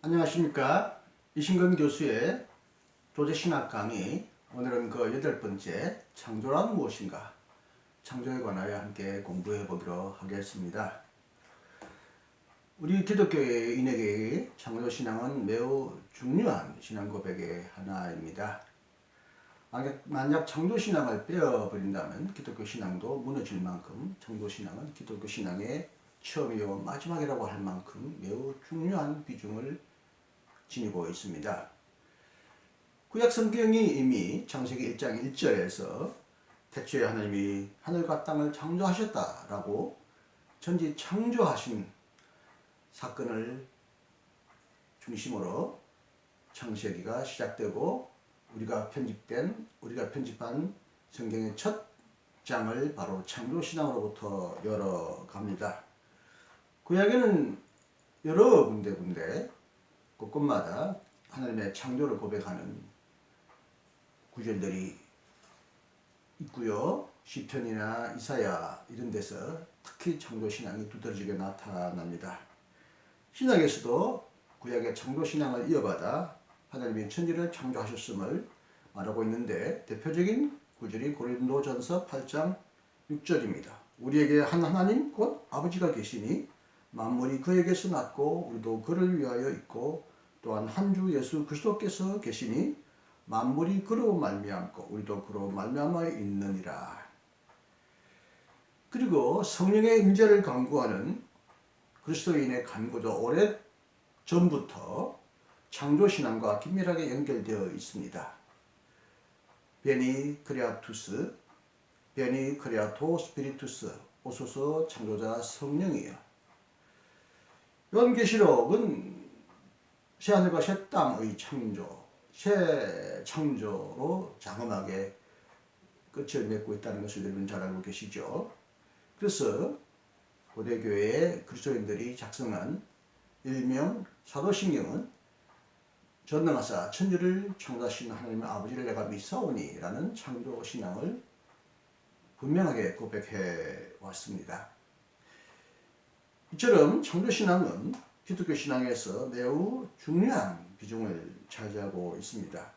안녕하십니까. 이신근 교수의 조제신학 강의. 오늘은 그 8번째 창조란 무엇인가, 창조에 관하여 함께 공부해 보기로 하겠습니다. 우리 기독교인에게 창조신앙은 매우 중요한 신앙 고백의 하나입니다. 만약 창조신앙을 빼어버린다면 기독교 신앙도 무너질 만큼 창조신앙은 기독교 신앙의 처음이요 마지막이라고 할 만큼 매우 중요한 비중을 지니고 있습니다. 구약 성경이 이미 창세기 1장 1절에서 태초에 하나님이 하늘과 땅을 창조하셨다라고 전지 창조하신 사건을 중심으로 창세기가 시작되고 우리가 편집한 성경의 첫 장을 바로 창조신앙으로부터 열어갑니다. 구약에는 여러 군데 곳곳마다 하나님의 창조를 고백하는 구절들이 있고요. 시편이나 이사야 이런 데서 특히 창조신앙이 두드러지게 나타납니다. 신약에서도 구약의 창조신앙을 이어받아 하나님이 천지를 창조하셨음을 말하고 있는데 대표적인 구절이 고린도전서 8장 6절입니다. 우리에게 한 하나님 곧 아버지가 계시니 만물이 그에게서 났고 우리도 그를 위하여 있고 또한 한 주 예수 그리스도께서 계시니 만물이 그로 말미암고 우리도 그로 말미암아 있느니라. 그리고 성령의 임재를 강구하는 그리스도인의 간구도 오래 전부터 창조신앙과 긴밀하게 연결되어 있습니다. 베니 크레아투스, 베니 크레아토 스피리투스, 오소서 창조자 성령이요. 요한계시록은 새하늘과 새 땅의 창조, 새 창조로 장엄하게 끝을 맺고 있다는 것을 여러분 잘 알고 계시죠. 그래서 고대교회의 그리스도인들이 작성한 일명 사도신경은 전능하사 천지를 창조하신 하나님의 아버지를 내가 믿사오니 라는 창조신앙을 분명하게 고백해 왔습니다. 이처럼 창조신앙은 기독교 신앙에서 매우 중요한 비중을 차지하고 있습니다.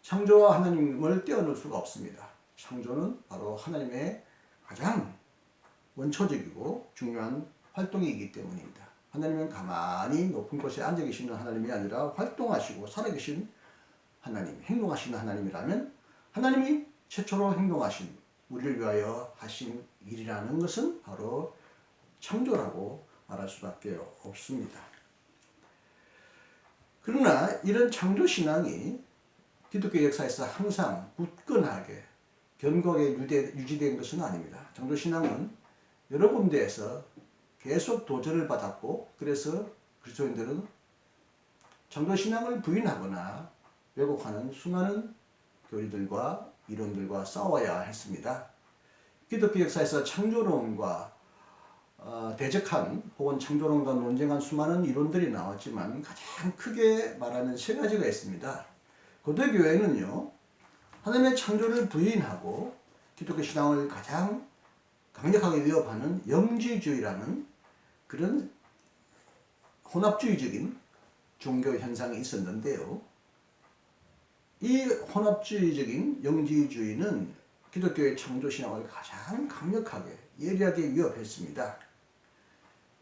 창조와 하나님을 떼어놓을 수가 없습니다. 창조는 바로 하나님의 가장 원초적이고 중요한 활동이기 때문입니다. 하나님은 가만히 높은 곳에 앉아 계시는 하나님이 아니라 활동하시고 살아계신 하나님, 행동하시는 하나님이라면 하나님이 최초로 행동하신 우리를 위하여 하신 일이라는 것은 바로 창조라고 말할 수밖에 없습니다. 그러나 이런 창조신앙이 기독교 역사에서 항상 굳건하게 견고하게 유지된 것은 아닙니다. 창조신앙은 여러 군데에서 계속 도전을 받았고 그래서 그리스도인들은 창조신앙을 부인하거나 왜곡하는 수많은 교리들과 이론들과 싸워야 했습니다. 기독교 역사에서 창조론과 대적한 혹은 창조론과 논쟁한 수많은 이론들이 나왔지만 가장 크게 말하는 세 가지가 있습니다. 고대교회는요, 하나님의 창조를 부인하고 기독교 신앙을 가장 강력하게 위협하는 영지주의라는 그런 혼합주의적인 종교 현상이 있었는데요. 이 혼합주의적인 영지주의는 기독교의 창조신앙을 가장 강력하게 예리하게 위협했습니다.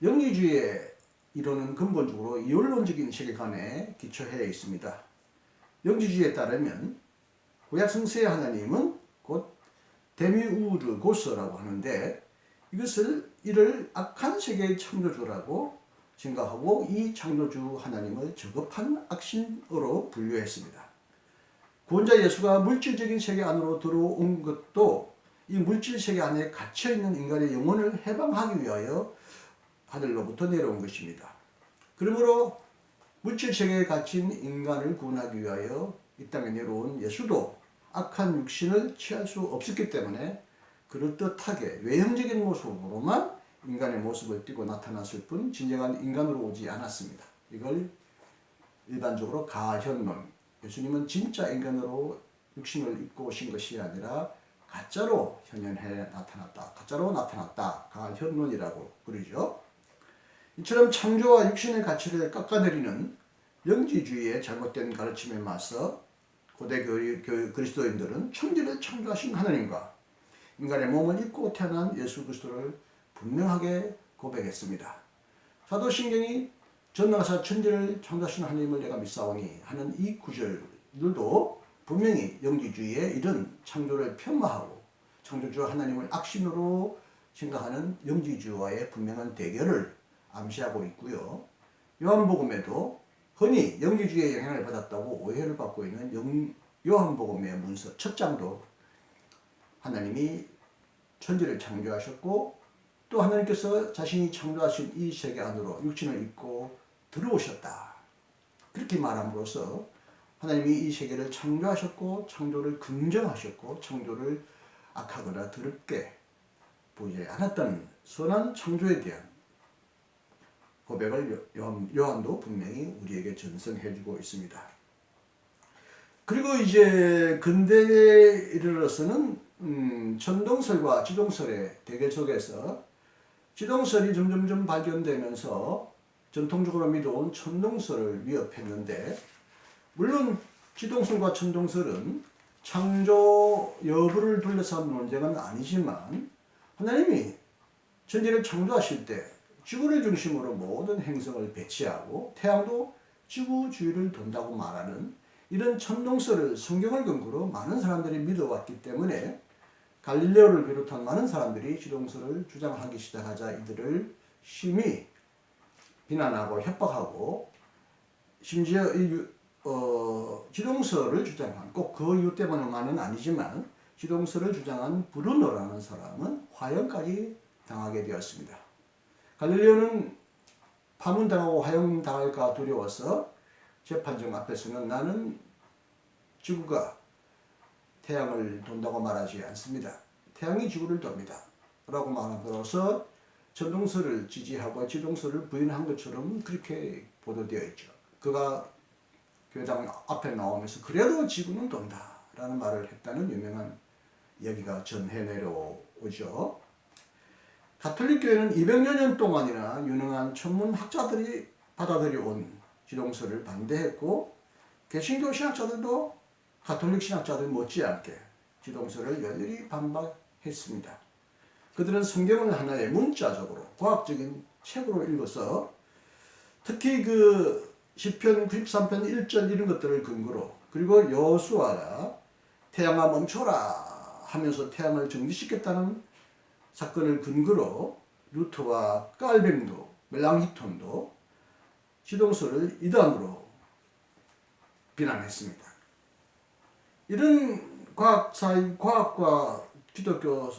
영지주의의 이론은 근본적으로 이원론적인 세계관에 기초해 있습니다. 영지주의에 따르면 구약 성서의 하나님은 곧 데미우르 고스라고 하는데 이를 악한 세계의 창조주라고 생각하고 이 창조주 하나님을 저급한 악신으로 분류했습니다. 구원자 예수가 물질적인 세계 안으로 들어온 것도 이 물질 세계 안에 갇혀있는 인간의 영혼을 해방하기 위하여 하늘로부터 내려온 것입니다. 그러므로 물질 세계에 갇힌 인간을 구원하기 위하여 이 땅에 내려온 예수도 악한 육신을 취할 수 없었기 때문에 그럴듯하게 외형적인 모습으로만 인간의 모습을 띠고 나타났을 뿐 진정한 인간으로 오지 않았습니다. 이걸 일반적으로 가현론, 예수님은 진짜 인간으로 육신을 입고 오신 것이 아니라 가짜로 현현해 나타났다. 가짜로 나타났다. 가현론이라고 부르죠. 이처럼 창조와 육신의 가치를 깎아내리는 영지주의의 잘못된 가르침에 맞서 고대 그리스도인들은 천지를 창조하신 하나님과 인간의 몸을 입고 태어난 예수 그리스도를 분명하게 고백했습니다. 사도신경이 전능하사 천지를 창조하신 하나님을 내가 믿사오니 하는 이 구절들도 분명히 영지주의의 이런 창조를 폄하하고 창조주 하나님을 악신으로 생각하는 영지주의와의 분명한 대결을 암시하고 있고요. 요한복음에도 흔히 영지주의의 영향을 받았다고 오해를 받고 있는 요한복음의 문서 첫 장도 하나님이 천지를 창조하셨고 또 하나님께서 자신이 창조하신 이 세계 안으로 육신을 입고 들어오셨다. 그렇게 말함으로써 하나님이 이 세계를 창조하셨고 창조를 긍정하셨고 창조를 악하거나 더럽게 보이지 않았다는 선한 창조에 대한 고백을 요한도 분명히 우리에게 전승해주고 있습니다. 그리고 이제 근대에 이르러서는 천동설과 지동설의 대결 속에서 지동설이 점점점 발견되면서 전통적으로 믿어온 천동설을 위협했는데, 물론 지동설과 천동설은 창조 여부를 둘러싼 논쟁은 아니지만 하나님이 천지를 창조하실 때 지구를 중심으로 모든 행성을 배치하고 태양도 지구 주위를 돈다고 말하는 이런 천동설을 성경을 근거로 많은 사람들이 믿어왔기 때문에 갈릴레오를 비롯한 많은 사람들이 지동설을 주장하기 시작하자 이들을 심히 비난하고 협박하고 심지어 지동설을 주장한, 꼭 그 이유 때문만은 아니지만 지동설을 주장한 브루노라는 사람은 화형까지 당하게 되었습니다. 갈릴레오는 파문당하고 화형당할까 두려워서 재판정 앞에서는 나는 지구가 태양을 돈다고 말하지 않습니다. 태양이 지구를 돕니다. 라고 말함으로써 천동설을 지지하고 지동설을 부인한 것처럼 그렇게 보도되어 있죠. 그가 교회당 앞에 나오면서 그래도 지구는 돈다 라는 말을 했다는 유명한 이야기가 전해 내려오죠. 가톨릭 교회는 200여 년 동안이나 유능한 천문학자들이 받아들여온 지동설을 반대했고, 개신교 신학자들도 가톨릭 신학자들 못지않게 지동설을 열렬히 반박했습니다. 그들은 성경을 하나의 문자적으로 과학적인 책으로 읽어서 특히 그 시편 93편 1절 이런 것들을 근거로, 그리고 여호수아가 태양아 멈춰라 하면서 태양을 정지시켰다는 사건을 근거로 루터와 깔뱅도 멜랑히톤도 지동설을 이단으로 비난했습니다. 이런 과학과 기독교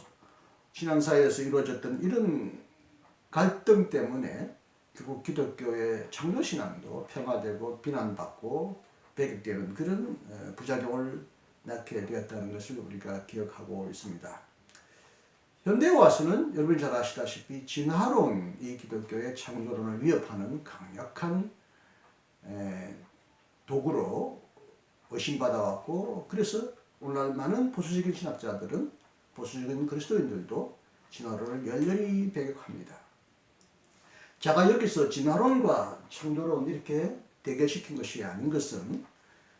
신앙 사이에서 이루어졌던 이런 갈등 때문에 결국 기독교의 창조신앙도 폄하되고 비난받고 배격되는 그런 부작용을 낳게 되었다는 것을 우리가 기억하고 있습니다. 현대에 와서는 여러분이 잘 아시다시피 진화론이 기독교의 창조론을 위협하는 강력한 도구로 의심받아왔고, 그래서 오늘날 많은 보수적인 신학자들은, 보수적인 그리스도인들도 진화론을 열렬히 배격합니다. 제가 여기서 진화론과 창조론 이렇게 대결시킨 것이 아닌 것은,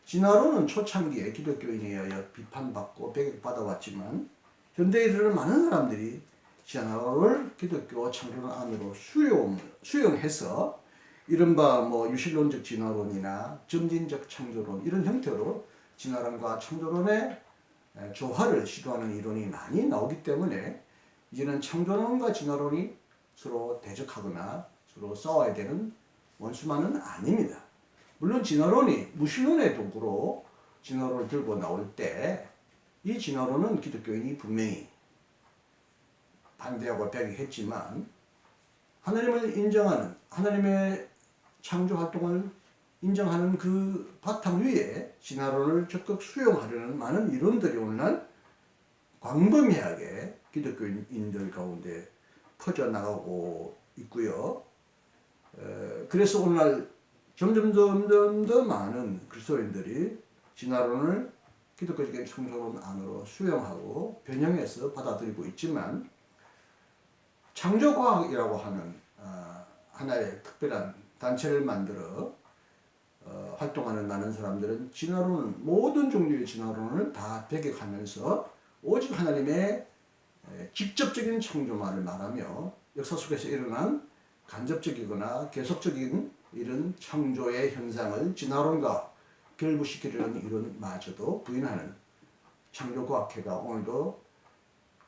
진화론은 초창기에 기독교인에 의하여 비판받고 배격받아왔지만 현대에 이르는 많은 사람들이 진화론을 기독교 창조론 안으로 수용해서 이른바 유실론적 진화론이나 점진적 창조론 이런 형태로 진화론과 창조론의 조화를 시도하는 이론이 많이 나오기 때문에 이제는 창조론과 진화론이 서로 대적하거나 서로 싸워야 되는 원수만은 아닙니다. 물론 진화론이 무신론의 도구로 진화론을 들고 나올 때 이 진화론은 기독교인이 분명히 반대하고 배격했지만, 하나님을 인정하는, 하나님의 창조 활동을 인정하는 그 바탕 위에 진화론을 적극 수용하려는 많은 이론들이 오늘날 광범위하게 기독교인들 가운데 퍼져나가고 있고요. 그래서 오늘날 점점 더 많은 그리스도인들이 진화론을 기독교적인 창조론 안으로 수용하고 변형해서 받아들이고 있지만, 창조과학이라고 하는 하나의 특별한 단체를 만들어 활동하는 많은 사람들은 진화론은 모든 종류의 진화론을 다 배격하면서 오직 하나님의 직접적인 창조만을 말하며 역사 속에서 일어난 간접적이거나 계속적인 이런 창조의 현상을 진화론과 결부시키려는 이론마저도 부인하는 창조과학회가 오늘도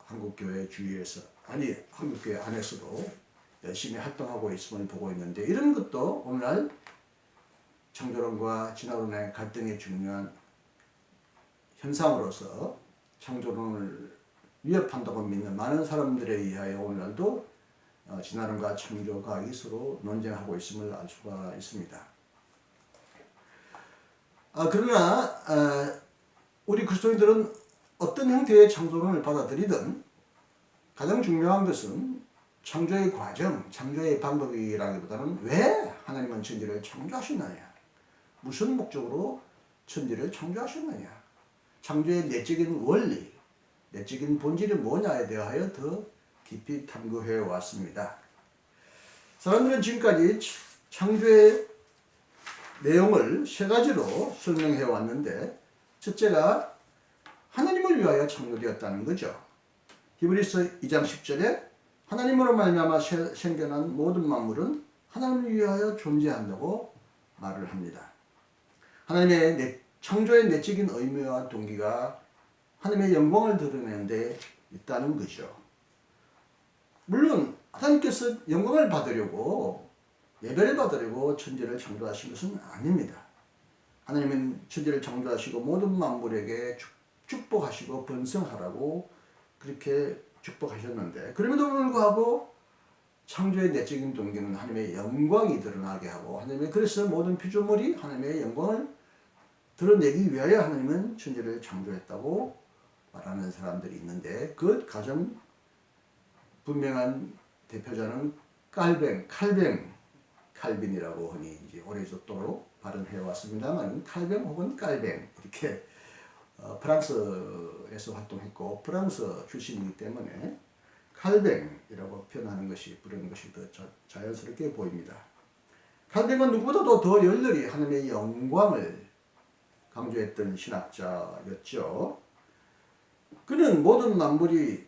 한국교회 주위에서 아니 한국교회 안에서도 열심히 활동하고 있음을 보고 있는데, 이런 것도 오늘날 창조론과 진화론의 갈등의 중요한 현상으로서 창조론을 위협한다고 믿는 많은 사람들에 의하여 오늘날도 진화론과 창조과학이 서로 논쟁하고 있음을 알 수가 있습니다. 그러나 우리 그리스도인들은 어떤 형태의 창조론을 받아들이든 가장 중요한 것은 창조의 과정, 창조의 방법이라기보다는 왜 하나님은 천지를 창조하셨느냐, 무슨 목적으로 천지를 창조하셨느냐, 창조의 내적인 원리, 내적인 본질이 뭐냐에 대하여 더 깊이 탐구해 왔습니다. 사람들은 지금까지 창조의 내용을 세 가지로 설명해 왔는데, 첫째가 하나님을 위하여 창조되었다는 거죠. 히브리서 2장 10절에 하나님으로 말미암아 생겨난 모든 만물은 하나님을 위하여 존재한다고 말을 합니다. 하나님의 창조의 내적인 의미와 동기가 하나님의 영광을 드러내는 데 있다는 거죠. 물론 하나님께서 영광을 받으려고, 예배를 받으려고 천지를 창조하신 것은 아닙니다. 하나님은 천지를 창조하시고 모든 만물에게 축복하시고 번성하라고 그렇게 축복하셨는데, 그럼에도 불구하고 창조의 내적인 동기는 하나님의 영광이 드러나게 하고, 하나님의 그래서 모든 피조물이 하나님의 영광을 드러내기 위하여 하나님은 천지를 창조했다고 말하는 사람들이 있는데, 그 가장 분명한 대표자는 칼빈이라고 흔히 이제 오래도록 발언해 왔습니다만, 칼뱅 혹은 깔뱅 이렇게 프랑스에서 활동했고 프랑스 출신이기 때문에 칼뱅이라고 표현하는 것이, 부르는 것이 더 자연스럽게 보입니다. 칼뱅은 누구보다도 더 열렬히 하나님의 영광을 강조했던 신학자였죠. 그는 모든 만물이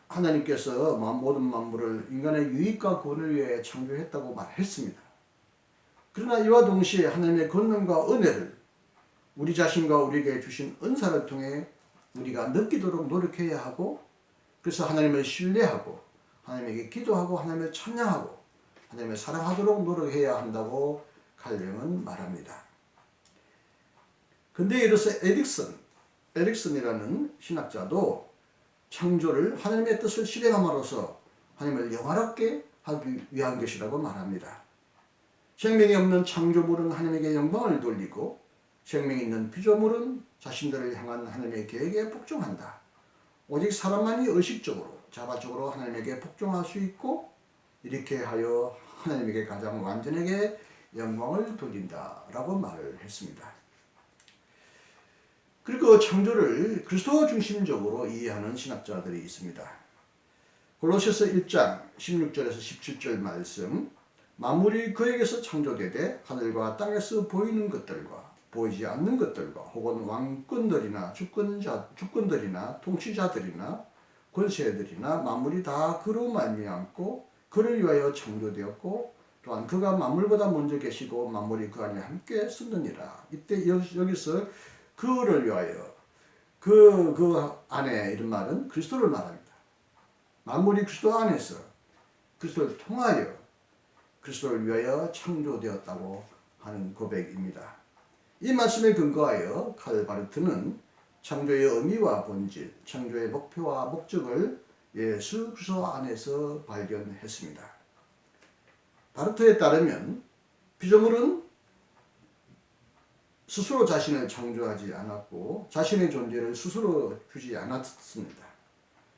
하나님께서 모든 만물을 인간의 유익과 구원을 위해 창조했다고 말했습니다. 그러나 이와 동시에 하나님의 권능과 은혜를 우리 자신과 우리에게 주신 은사를 통해 우리가 느끼도록 노력해야 하고, 그래서 하나님을 신뢰하고 하나님에게 기도하고 하나님을 찬양하고 하나님을 사랑하도록 노력해야 한다고 칼뱅은 말합니다. 근데 이로써 에릭슨이라는 신학자도 창조를 하나님의 뜻을 실행함으로써 하나님을 영화롭게 하기 위한 것이라고 말합니다. 생명이 없는 창조물은 하나님에게 영광을 돌리고 생명이 있는 피조물은 자신들을 향한 하나님의 계획에 복종한다. 오직 사람만이 의식적으로 자발적으로 하나님에게 복종할 수 있고, 이렇게 하여 하나님에게 가장 완전하게 영광을 돌린다라고 말을 했습니다. 그리고 창조를 그리스도 중심적으로 이해하는 신학자들이 있습니다. 골로새서 1장 16절에서 17절 말씀, 만물이 그에게서 창조되되 하늘과 땅에서 보이는 것들과 보이지 않는 것들과 혹은 왕권들이나 주권들이나 통치자들이나 권세들이나 만물이 다 그로 말미암고 그를 위하여 창조되었고, 또한 그가 만물보다 먼저 계시고 만물이 그 안에 함께 쓰느니라. 이때 여기서 그를 위하여, 그 안에 이런 말은 그리스도를 말합니다. 만물이 그리스도 안에서 그리스도를 통하여 그리스도를 위하여 창조되었다고 하는 고백입니다. 이 말씀에 근거하여 칼 바르트는 창조의 의미와 본질, 창조의 목표와 목적을 예수 그리스도 안에서 발견했습니다. 바르트에 따르면 피조물은 스스로 자신을 창조하지 않았고 자신의 존재를 스스로 주지 않았습니다.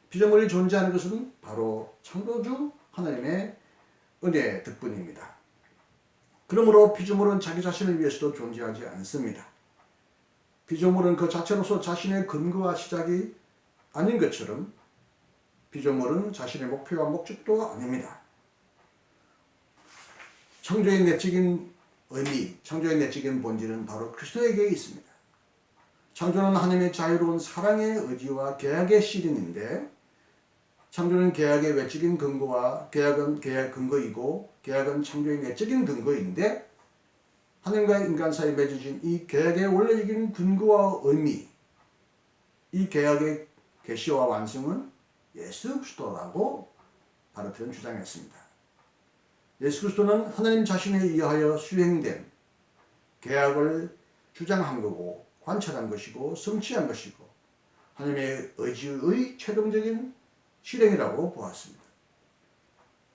피조물이 존재하는 것은 바로 창조주 하나님의 은혜 덕분입니다. 그러므로 피조물은 자기 자신을 위해서도 존재하지 않습니다. 피조물은 그 자체로서 자신의 근거와 시작이 아닌 것처럼 피조물은 자신의 목표와 목적도 아닙니다. 창조의 내적인 의미, 창조의 내적인 본질은 바로 그리스도에게 있습니다. 창조는 하나님의 자유로운 사랑의 의지와 계약의 실현인데, 창조는 계약의 외적인 근거와 계약은 계약 근거이고, 계약은 창조의 내적인 근거인데, 하나님과 인간 사이에 맺어진 이 계약의 원래적인 근거와 의미, 이 계약의 계시와 완성은 예수 그리스도라고 바르트는 주장했습니다. 예수 그리스도는 하나님 자신에 의하여 수행된 계약을 주장한 거고 관찰한 것이고 성취한 것이고 하나님의 의지의 최종적인 실행이라고 보았습니다.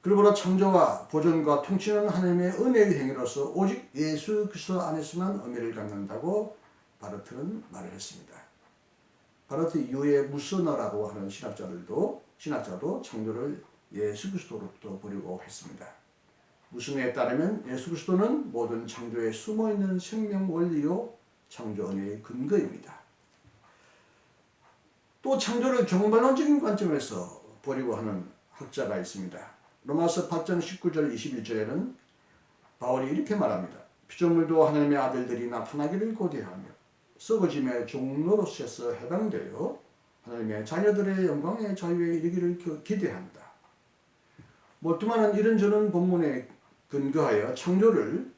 그러므로 창조와 보존과 통치는 하나님의 은혜의 행위로서 오직 예수 그리스도 안에서만 의미를 갖는다고 바르트는 말을 했습니다. 바르트 이후에 무서너라고 하는 신학자도 창조를 예수 그리스도로부터 보려고 했습니다. 무슨에 따르면 예수 그리스도는 모든 창조에 숨어있는 생명 원리요 창조 은혜의 근거입니다. 또 창조를 종말론적인 관점에서 보려고 하는 학자가 있습니다. 로마서 8장 19절 21절에는 바울이 이렇게 말합니다. 피조물도 하나님의 아들들이 나타나기를 고대하며 썩어짐의 종로로서 해당되어 하나님의 자녀들의 영광의 자유에 이르기를 기대한다. 몰트만은 이런저런 본문에 근거하여 창조를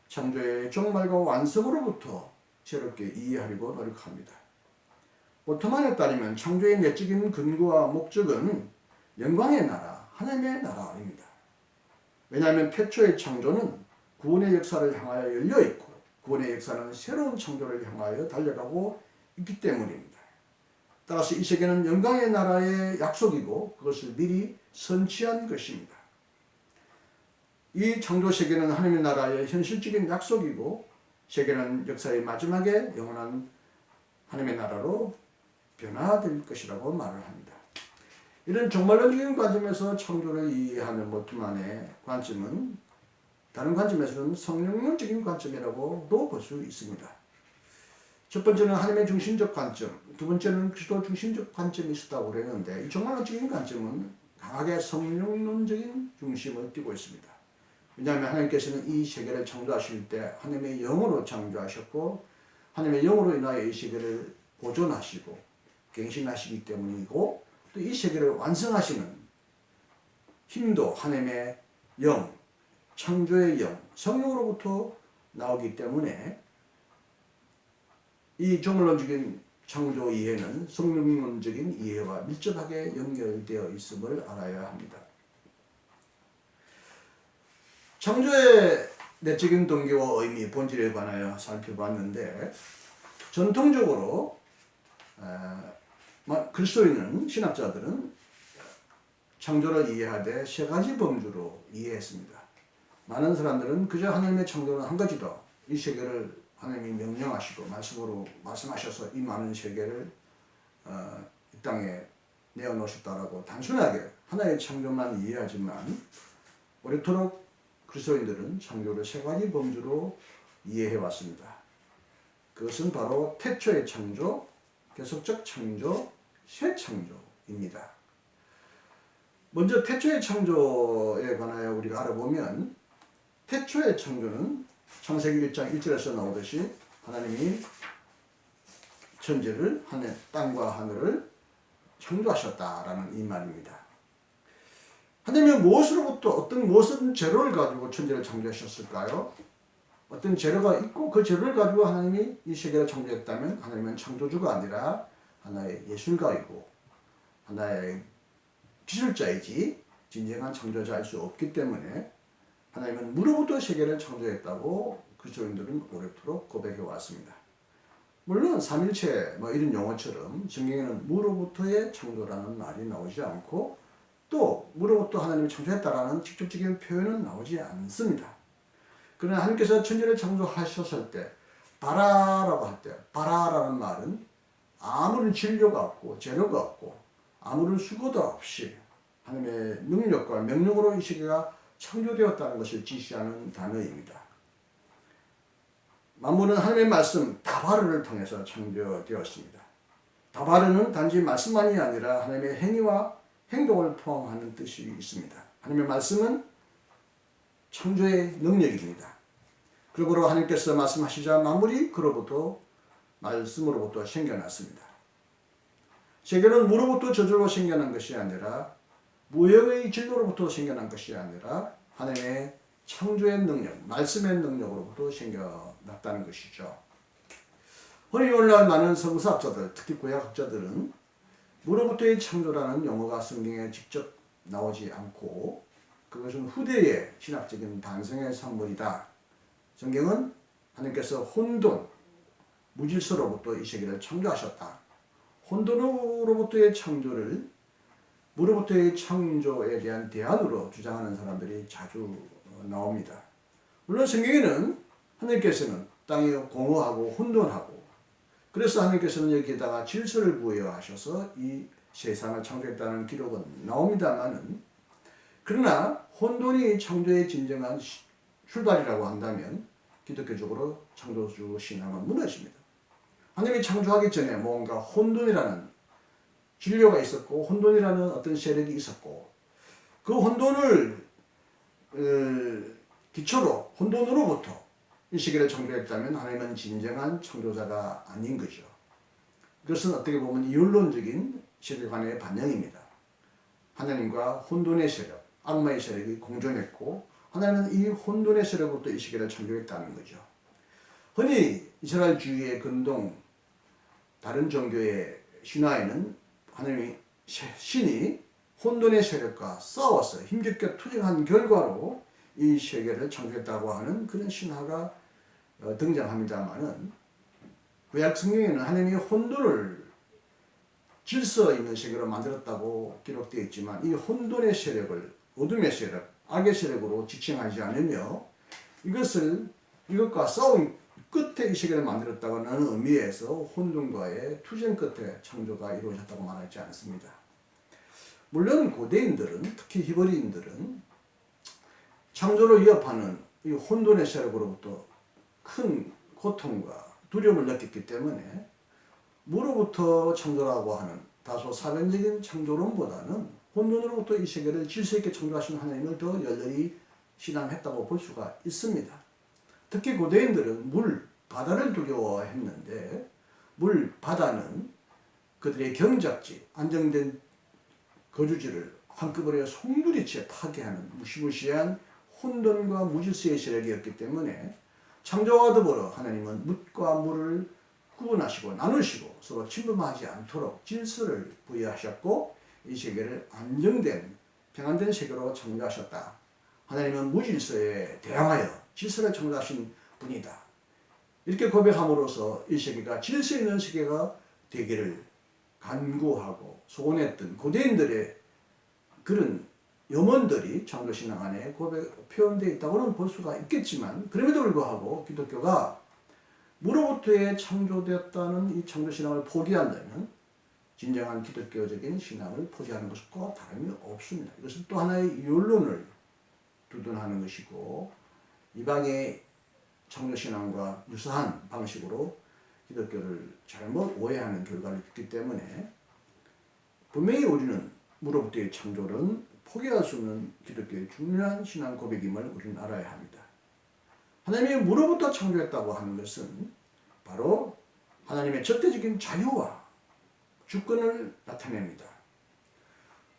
창조의 종말과 완성으로부터 새롭게 이해하려고 노력합니다. 몰트만에 따르면 창조의 내적인 근거와 목적은 영광의 나라, 하나님의 나라입니다. 왜냐하면 태초의 창조는 구원의 역사를 향하여 열려있고 구원의 역사는 새로운 창조를 향하여 달려가고 있기 때문입니다. 따라서 이 세계는 영광의 나라의 약속이고 그것을 미리 선취한 것입니다. 이 창조 세계는 하나님의 나라의 현실적인 약속이고 세계는 역사의 마지막에 영원한 하나님의 나라로 변화될 것이라고 말을 합니다. 이런 종말론적인 관점에서 창조를 이해하는 몰트만의 관점은 다른 관점에서는 성령론적인 관점이라고도 볼 수 있습니다. 첫 번째는 하나님의 중심적 관점, 두 번째는 그리스도 중심적 관점이 있었다고 그랬는데 이 종말론적인 관점은 강하게 성령론적인 중심을 띠고 있습니다. 왜냐하면 하나님께서는 이 세계를 창조하실 때 하나님의 영으로 창조하셨고 하나님의 영으로 인하여 이 세계를 보존하시고 갱신하시기 때문이고 또 이 세계를 완성하시는 힘도 하나님의 영, 창조의 영, 성령으로부터 나오기 때문에 이 종말론적인 창조 이해는 성령론적인 이해와 밀접하게 연결되어 있음을 알아야 합니다. 창조의 내적인 동기와 의미, 본질에 관하여 살펴봤는데 전통적으로 그리스도인은 신학자들은 창조를 이해하되 세 가지 범주로 이해했습니다. 많은 사람들은 그저 하나님의 창조는 한 가지다. 이 세계를 하나님이 명령하시고 말씀으로 말씀하셔서 이 많은 세계를 이 땅에 내어놓으셨다라고 단순하게 하나의 창조만 이해하지만 오래도록 그리스도인들은 창조를 세 가지 범주로 이해해 왔습니다. 그것은 바로 태초의 창조, 계속적 창조, 새 창조입니다. 먼저 태초의 창조에 관하여 우리가 알아보면 태초의 창조는 창세기 1장 1절에서 나오듯이 하나님이 천지를 땅과 하늘을 창조하셨다라는 이 말입니다. 하나님은 무엇은 재료를 가지고 천지를 창조하셨을까요? 어떤 재료가 있고 그 재료를 가지고 하나님이 이 세계를 창조했다면 하나님은 창조주가 아니라 하나의 예술가이고 하나의 기술자이지 진정한 창조자일 수 없기 때문에 하나님은 물로부터 세계를 창조했다고 그리스도인들은 오래도록 고백해 왔습니다. 물론 삼일체 이런 용어처럼 성경에는 물로부터의 창조라는 말이 나오지 않고 또 물로부터 하나님이 창조했다라는 직접적인 표현은 나오지 않습니다. 그러나 하나님께서 천지를 창조하셨을 때 바라라고 할 때 바라라는 말은 아무런 진료가 없고 재료가 없고 아무런 수고도 없이 하나님의 능력과 명령으로 이 세계가 창조되었다는 것을 지시하는 단어입니다. 만물은 하나님의 말씀 다바르를 통해서 창조되었습니다. 다바르는 단지 말씀만이 아니라 하나님의 행위와 행동을 포함하는 뜻이 있습니다. 하나님의 말씀은 창조의 능력입니다. 그러므로 하나님께서 말씀하시자 만물이 그로부터 말씀으로부터 생겨났습니다. 세계는 무로부터 저절로 생겨난 것이 아니라 무형의 진로로부터 생겨난 것이 아니라 하나님의 창조의 능력, 말씀의 능력으로부터 생겨났다는 것이죠. 흔히 오늘날 많은 성서학자들, 특히 구약학자들은 무로부터의 창조라는 용어가 성경에 직접 나오지 않고 그것은 후대의 신학적인 반성의 산물이다. 성경은 하나님께서 혼돈, 무질서로부터 이 세계를 창조하셨다. 혼돈으로부터의 창조를 무로부터의 창조에 대한 대안으로 주장하는 사람들이 자주 나옵니다. 물론 성경에는 하나님께서는 땅이 공허하고 혼돈하고 그래서 하나님께서는 여기에다가 질서를 부여하셔서 이 세상을 창조했다는 기록은 나옵니다만은 그러나 혼돈이 창조의 진정한 출발이라고 한다면 기독교적으로 창조주 신앙은 무너집니다. 하나님이 창조하기 전에 뭔가 혼돈이라는 진료가 있었고 혼돈이라는 어떤 세력이 있었고 그 혼돈을 기초로 혼돈으로부터 이 세계를 창조했다면 하나님은 진정한 창조자가 아닌 거죠. 그것은 어떻게 보면 이율론적인 세계관의 반영입니다. 하나님과 혼돈의 세력, 악마의 세력이 공존했고 하나님은 이 혼돈의 세력으로부터 이 세계를 창조했다는 거죠. 흔히 이스라엘주의의 근동 다른 종교의 신화에는 하나님이 신이 혼돈의 세력과 싸워서 힘겹게 투쟁한 결과로 이 세계를 창조했다고 하는 그런 신화가 등장합니다만은 구약 성경에는 하나님이 혼돈을 질서 있는 세계로 만들었다고 기록되어 있지만 이 혼돈의 세력을 어둠의 세력, 악의 세력으로 지칭하지 않으며 이것과 싸운 끝에 이 세계를 만들었다고 하는 의미에서 혼돈과의 투쟁 끝에 창조가 이루어졌다고 말하지 않습니다. 물론 고대인들은 특히 히브리인들은 창조를 위협하는 이 혼돈의 세력으로부터 큰 고통과 두려움을 느꼈기 때문에 무로부터 창조라고 하는 다소 사변적인 창조론보다는 혼돈으로부터 이 세계를 질서 있게 창조하신 하나님을 더 열렬히 신앙했다고 볼 수가 있습니다. 특히 고대인들은 물, 바다를 두려워했는데 물, 바다는 그들의 경작지, 안정된 거주지를 한꺼번에 송두리째 파괴하는 무시무시한 혼돈과 무질서의 세력이었기 때문에 창조와 더불어 하나님은 묻과 물을 구분하시고 나누시고 서로 침범하지 않도록 질서를 부여하셨고 이 세계를 안정된 평안된 세계로 창조하셨다. 하나님은 무질서에 대항하여 질서를 창조하신 분이다. 이렇게 고백함으로써 이 세계가 질서 있는 세계가 되기를 간구하고 소원했던 고대인들의 그런 염원들이 창조신앙 안에 표현되어 있다고는 볼 수가 있겠지만 그럼에도 불구하고 기독교가 무로부터의 창조되었다는 이 창조신앙을 포기한다면 진정한 기독교적인 신앙을 포기하는 것과 다름이 없습니다. 이것은 또 하나의 이율론을 두둔하는 것이고 이방의 창조신앙과 유사한 방식으로 기독교를 잘못 오해하는 결과를 있기 때문에 분명히 우리는 무로부터의 창조는 포기할 수 없는 기독교의 중요한 신앙 고백임을 우리는 알아야 합니다. 하나님이 무로부터 창조했다고 하는 것은 바로 하나님의 절대적인 자유와 주권을 나타냅니다.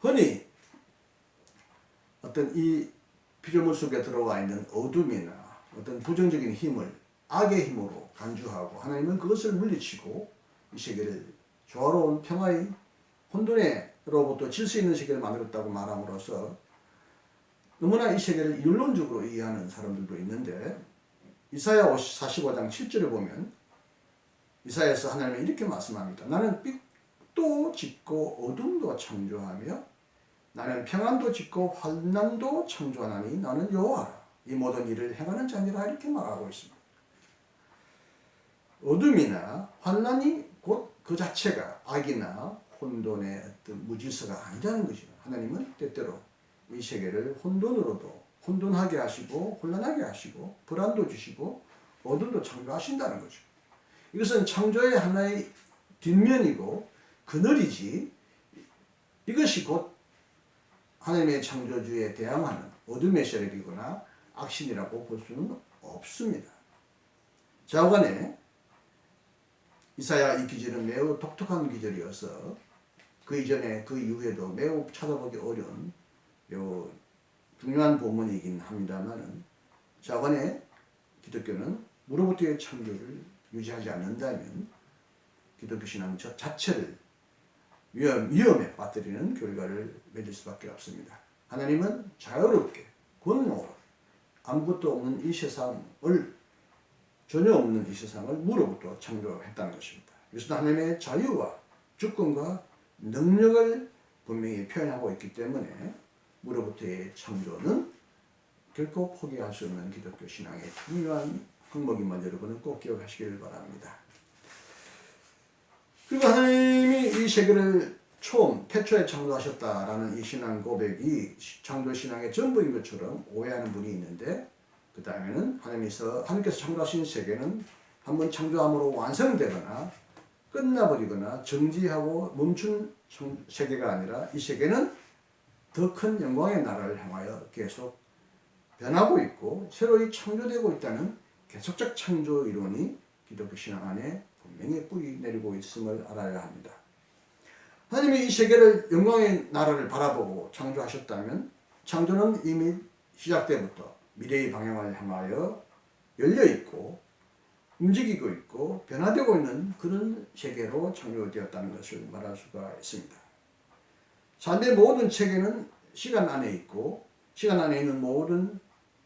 흔히 어떤 이 피조물 속에 들어와 있는 어둠이나 어떤 부정적인 힘을 악의 힘으로 간주하고 하나님은 그것을 물리치고 이 세계를 조화로운 평화의 혼돈으로부터 질서 있는 세계를 만들었다고 말함으로써 너무나 이 세계를 이율론적으로 이해하는 사람들도 있는데 이사야 45장 7절에 보면 이사야에서 하나님은 이렇게 말씀합니다. 나는 빛도 짓고 어둠도 창조하며 나는 평안도 짓고 환난도 창조하나니 나는 여호와라. 이 모든 일을 행하는 자니라 이렇게 말하고 있습니다. 어둠이나 환난이 곧 그 자체가 악이나 혼돈의 어떤 무질서가 아니라는 것이죠. 하나님은 때때로 이 세계를 혼돈으로도 혼돈하게 하시고 혼란하게 하시고 불안도 주시고 어둠도 창조하신다는 거죠. 이것은 창조의 하나의 뒷면이고 그늘이지 이것이 곧 하나님의 창조주에 대항하는 어둠의 세력이거나 악신이라고 볼 수는 없습니다. 좌우간에 이사야 이 기절은 매우 독특한 기절이어서 그 이전에 그 이후에도 매우 찾아보기 어려운 매우 중요한 본문이긴 합니다만은 좌우간에 기독교는 무로부터의 창조를 유지하지 않는다면 기독교 신앙 자체를 위험에 빠뜨리는 결과를 맺을 수밖에 없습니다. 하나님은 자유롭게 권능으로 아무것도 없는 이 세상을 전혀 없는 이 세상을 무로부터 창조했다는 것입니다. 그래서 하나님의 자유와 주권과 능력을 분명히 표현하고 있기 때문에 무로부터의 창조는 결코 포기할 수 없는 기독교 신앙의 중요한 항목임을 여러분은 꼭 기억하시길 바랍니다. 그리고 하나님이 이 세계를 태초에 창조하셨다라는 이 신앙 고백이 창조 신앙의 전부인 것처럼 오해하는 분이 있는데, 그 다음에는 하나님께서 창조하신 세계는 한번 창조함으로 완성되거나 끝나버리거나 정지하고 멈춘 세계가 아니라 이 세계는 더 큰 영광의 나라를 향하여 계속 변하고 있고 새로이 창조되고 있다는 계속적 창조 이론이 기독교 신앙 안에 분명히 뿌리 내리고 있음을 알아야 합니다. 하나님이 이 세계를 영광의 나라를 바라보고 창조하셨다면 창조는 이미 시작 때부터 미래의 방향을 향하여 열려있고 움직이고 있고 변화되고 있는 그런 세계로 창조되었다는 것을 말할 수가 있습니다. 삶의 모든 체계는 시간 안에 있고 시간 안에 있는 모든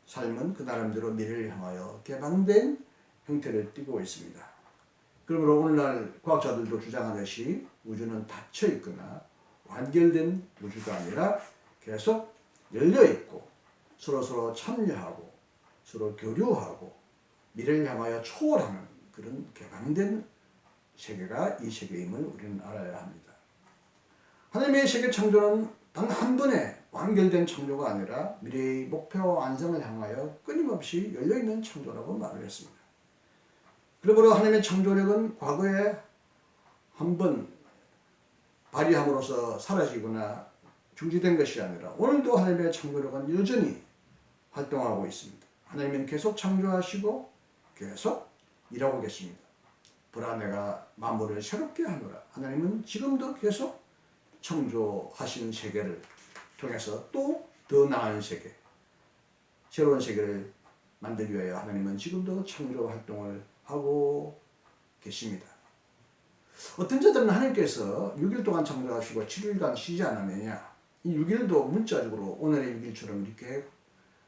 삶은 그 나름대로 미래를 향하여 개방된 형태를 띠고 있습니다. 그러므로 오늘날 과학자들도 주장하듯이 우주는 닫혀 있거나 완결된 우주가 아니라 계속 열려 있고 서로 참여하고 서로 교류하고 미래를 향하여 초월하는 그런 개방된 세계가 이 세계임을 우리는 알아야 합니다. 하나님의 세계 창조는 단 한 번의 완결된 창조가 아니라 미래의 목표와 완성을 향하여 끊임없이 열려있는 창조라고 말을 했습니다. 그러므로 하나님의 창조력은 과거에 한번 발휘함으로써 사라지거나 중지된 것이 아니라 오늘도 하나님의 창조력은 여전히 활동하고 있습니다. 하나님은 계속 창조하시고 계속 일하고 계십니다. 보라 내가 만물을 새롭게 하노라. 하나님은 지금도 계속 창조하신 세계를 통해서 또 더 나은 세계, 새로운 세계를 만들기 위하여 하나님은 지금도 창조 활동을 하고 계십니다. 어떤 자들은 하나님께서 6일 동안 창조하시고 7일간 쉬지 않았느냐, 이 6일도 문자적으로 오늘의 6일처럼 이렇게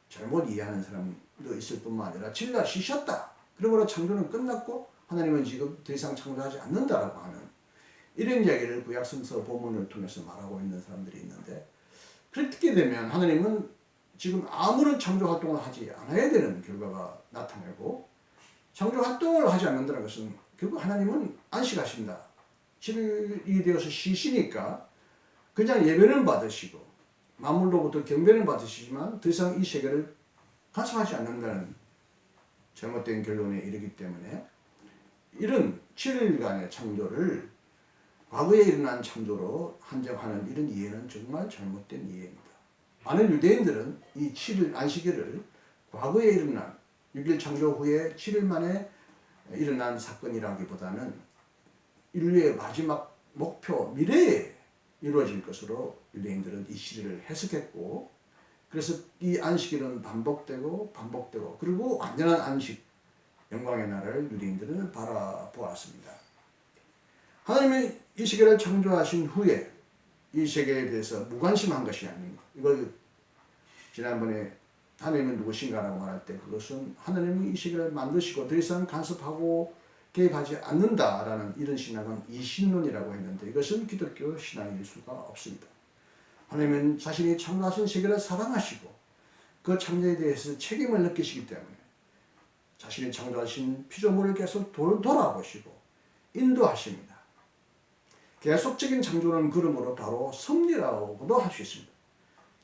잘못 이해하는 사람도 있을 뿐만 아니라 7일 쉬셨다, 그러므로 창조는 끝났고 하나님은 지금 더 이상 창조하지 않는다라고 하는 이런 이야기를 구약성서 본문을 통해서 말하고 있는 사람들이 있는데, 그렇게 되면 하나님은 지금 아무런 창조 활동을 하지 않아야 되는 결과가 나타나고, 창조 활동을 하지 않는다는 것은 결국 하나님은 안식하신다, 7일이 되어서 쉬시니까 그냥 예배는 받으시고 만물로부터 경배는 받으시지만 더 이상 이 세계를 간섭하지 않는다는 잘못된 결론에 이르기 때문에 이런 7일간의 창조를 과거에 일어난 창조로 한정하는 이런 이해는 정말 잘못된 이해입니다. 많은 유대인들은 이 7일 안식일을 과거에 일어난 6일 창조 후에 7일 만에 일어난 사건이라기보다는 인류의 마지막 목표, 미래에 이루어질 것으로 유대인들은 이 시리를 해석했고, 그래서 이 안식일은 반복되고 그리고 완전한 안식, 영광의 나라를 유대인들은 바라보았습니다. 하나님이 이 세계를 창조하신 후에 이 세계에 대해서 무관심한 것이 아닌가. 이걸 지난번에 하나님은 누구신가라고 말할 때 그것은 하나님이 이 세계를 만드시고 더 이상 간섭하고 개입하지 않는다라는 이런 신앙은 이신론이라고 했는데, 이것은 기독교 신앙일 수가 없습니다. 하나님은 자신이 창조하신 세계를 사랑하시고 그 창조에 대해서 책임을 느끼시기 때문에 자신이 창조하신 피조물을 계속 돌아보시고 인도하십니다. 계속적인 창조는 그러므로 바로 섭리라고도 할 수 있습니다.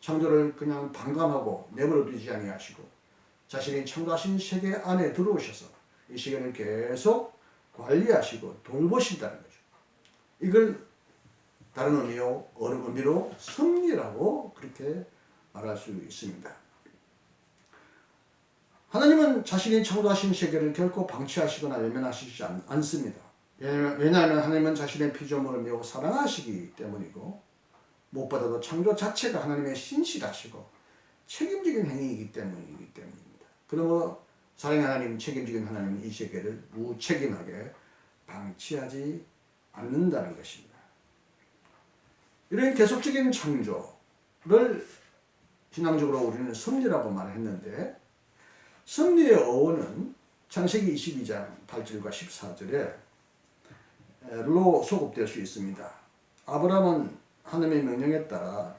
창조를 그냥 방관하고 내버려 두지 아니하시고 자신이 창조하신 세계 안에 들어오셔서 이 세계를 계속 관리하시고 돌보신다는 거죠. 이걸 다른 의미로 섭리라고 그렇게 말할 수 있습니다. 하나님은 자신이 창조하신 세계를 결코 방치하시거나 외면하시지 않습니다. 왜냐하면 하나님은 자신의 피조물을 매우 사랑하시기 때문이고 무엇보다도 창조 자체가 하나님의 신실하시고 책임적인 행위이기 때문입니다. 그러므로 사랑의 하나님, 책임적인 하나님은 이 세계를 무책임하게 방치하지 않는다는 것입니다. 이런 계속적인 창조를 신앙적으로 우리는 섭리라고 말했는데, 섭리의 어원은 창세기 22장 8절과 14절에 로 소급될 수 있습니다. 아브라함은 하나님의 명령에 따라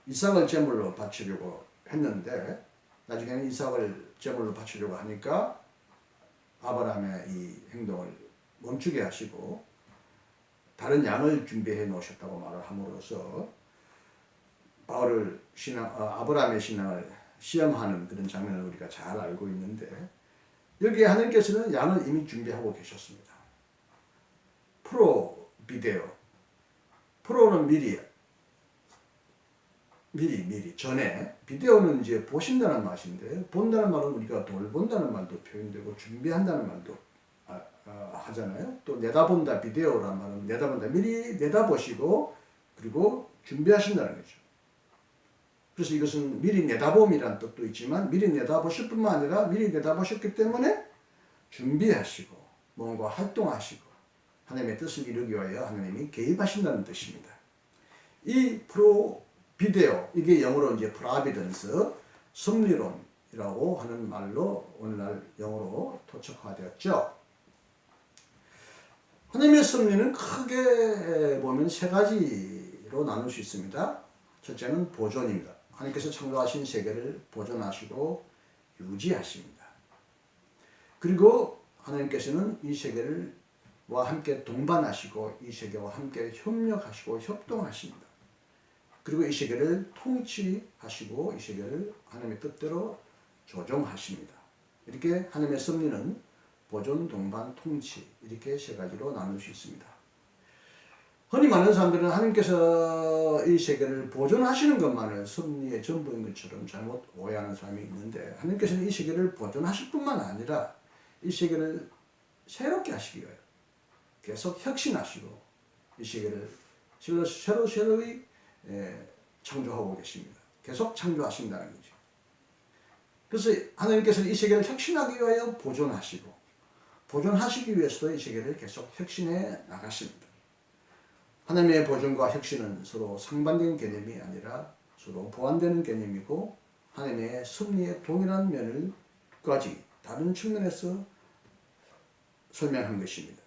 이삭을 제물로 바치려고 했는데 나중에는 이삭을 제물로 바치려고 하니까 아브라함의 이 행동을 멈추게 하시고 다른 양을 준비해 놓으셨다고 말을 함으로써 아브라함의 신앙을 시험하는 그런 장면을 우리가 잘 알고 있는데, 여기에 하나님께서는 양을 이미 준비하고 계셨습니다. 비데오. 프로는 미리 전에, 비데오는 이제 보신다는 맛인데, 본다는 말은 우리가 돌본다는 말도 표현되고 준비한다는 말도 하잖아요. 또 내다본다, 비데오란 말은 내다본다, 미리 내다보시고 그리고 준비하신다는 거죠. 그래서 이것은 미리 내다봄이라는 뜻도 있지만 미리 내다보실 뿐만 아니라 미리 내다보셨기 때문에 준비하시고 뭔가 활동하시고 하나님의 뜻을 이루기 위하여 하나님이 개입하신다는 뜻입니다. 이 비데오, 이게 영어로 이제 프라비던스, 섭리론이라고 하는 말로 오늘날 영어로 토착화되었죠. 하나님의 섭리는 크게 보면 세 가지로 나눌 수 있습니다. 첫째는 보존입니다. 하나님께서 창조하신 세계를 보존하시고 유지하십니다. 그리고 하나님께서는 이 세계와 함께 동반하시고 이 세계와 함께 협력하시고 협동하십니다. 그리고 이 세계를 통치하시고 이 세계를 하나님의 뜻대로 조종하십니다. 이렇게 하나님의 섭리는 보존, 동반, 통치, 이렇게 세 가지로 나눌 수 있습니다. 흔히 많은 사람들은 하나님께서 이 세계를 보존하시는 것만을 섭리의 전부인 것처럼 잘못 오해하는 사람이 있는데, 하나님께서는 이 세계를 보존하실 뿐만 아니라 이 세계를 새롭게 하시기 위하여 계속 혁신하시고 이 세계를 새로이 창조하고 계십니다. 계속 창조하신다는 거죠. 그래서 하나님께서는 이 세계를 혁신하기 위하여 보존하시기 위해서도 이 세계를 계속 혁신해 나가십니다. 하나님의 보존과 혁신은 서로 상반된 개념이 아니라 서로 보완되는 개념이고, 하나님의 섭리의 동일한 면을까지 다른 측면에서 설명한 것입니다.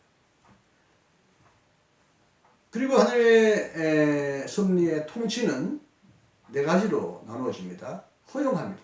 그리고 하나님의 섭리의 통치는 네 가지로 나누어집니다. 허용합니다.